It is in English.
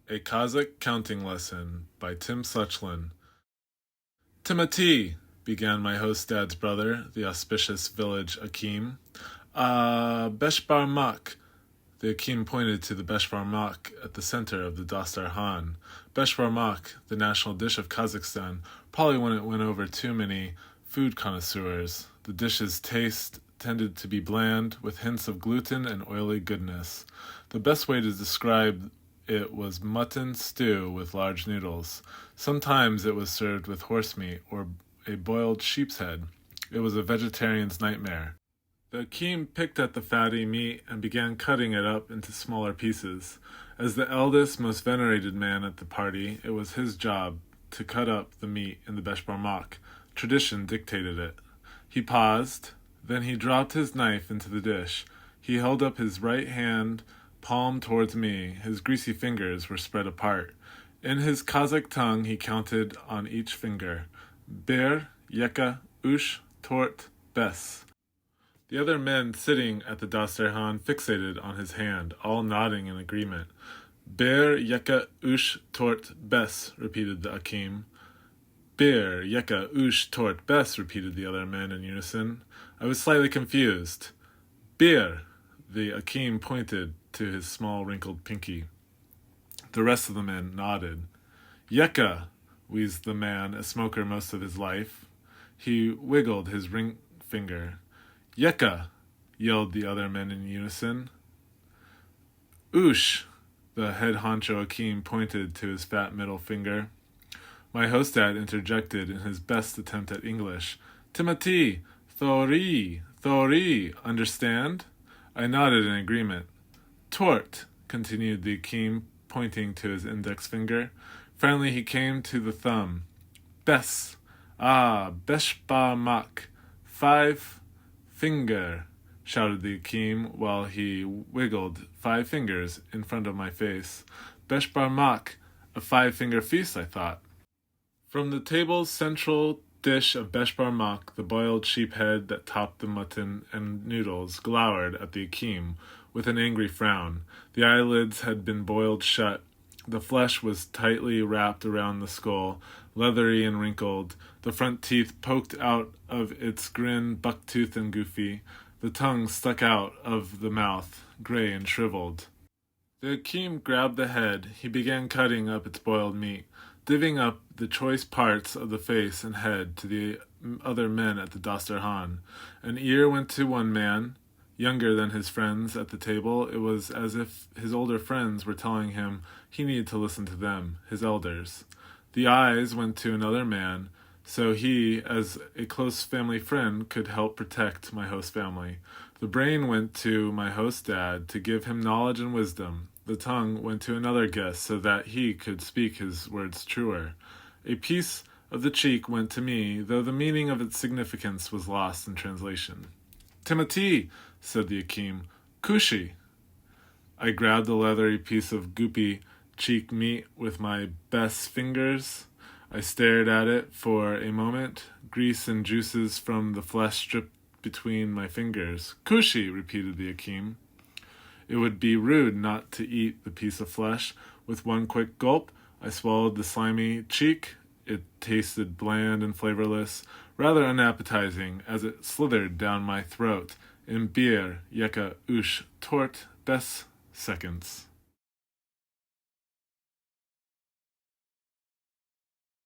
A Kazakh Counting Lesson by Tim Suchlin. Timothy, began my host's dad's brother, the auspicious village Akim. Beshbarmak. The Akim pointed to the beshbarmak at the center of the Dastarhan. Beshbarmak, the national dish of Kazakhstan, probably when it went over too many food connoisseurs. The dish's taste tended to be bland, with hints of gluten and oily goodness. The best way to describe it was mutton stew with large noodles. Sometimes it was served with horse meat or a boiled sheep's head. It was a vegetarian's nightmare. The Akim picked at the fatty meat and began cutting it up into smaller pieces. As the eldest, most venerated man at the party, it was his job to cut up the meat in the beshbarmak. Tradition dictated it. He paused, then he dropped his knife into the dish. He held up his right hand, palm towards me. His greasy fingers were spread apart. In his Kazakh tongue he counted on each finger. Bir, yeka, ush, tort, bes. The other men sitting at the Dastarhan fixated on his hand, all nodding in agreement. Bir, yeka, ush, tort, bes, repeated the Akim. Bir, yeka, ush, tort, bes, repeated the other men in unison. I was slightly confused. Bir, the Akim pointed to his small wrinkled pinky. The rest of the men nodded. Yeka, wheezed the man, a smoker most of his life. He wiggled his ring finger. Yeka, yelled the other men in unison. Oosh, the head honcho Akim pointed to his fat middle finger. My hostad interjected in his best attempt at English. Timothy, thori, understand? I nodded in agreement. Tort, continued the Akim, pointing to his index finger. Finally he came to the thumb. Bes, beshbarmak, 5 finger, shouted the Akim while he wiggled 5 fingers in front of my face. Beshbarmak, a 5-finger feast, I thought. From the table's central dish of beshbarmak, the boiled sheep head that topped the mutton and noodles glowered at the Akim with an angry frown. The eyelids had been boiled shut. The flesh was tightly wrapped around the skull, leathery and wrinkled. The front teeth poked out of its grin, buck-toothed and goofy. The tongue stuck out of the mouth, gray and shriveled. The Akim grabbed the head. He began cutting up its boiled meat, divvying up the choice parts of the face and head to the other men at the Dastarhan. An ear went to one man, younger than his friends at the table. It was as if his older friends were telling him he needed to listen to them, his elders. The eyes went to another man, so he, as a close family friend, could help protect my host family. The brain went to my host dad to give him knowledge and wisdom. The tongue went to another guest so that he could speak his words truer. A piece of the cheek went to me, though the meaning of its significance was lost in translation. Timothy, said the Akim. Kushi. I grabbed the leathery piece of goopy cheek meat with my best fingers. I stared at it for a moment. Grease and juices from the flesh dripped between my fingers. Kushi, repeated the Akim. It would be rude not to eat the piece of flesh. With one quick gulp, I swallowed the slimy cheek. It tasted bland and flavorless, rather unappetizing as it slithered down my throat in bir, yeka, ush, tort, bes seconds.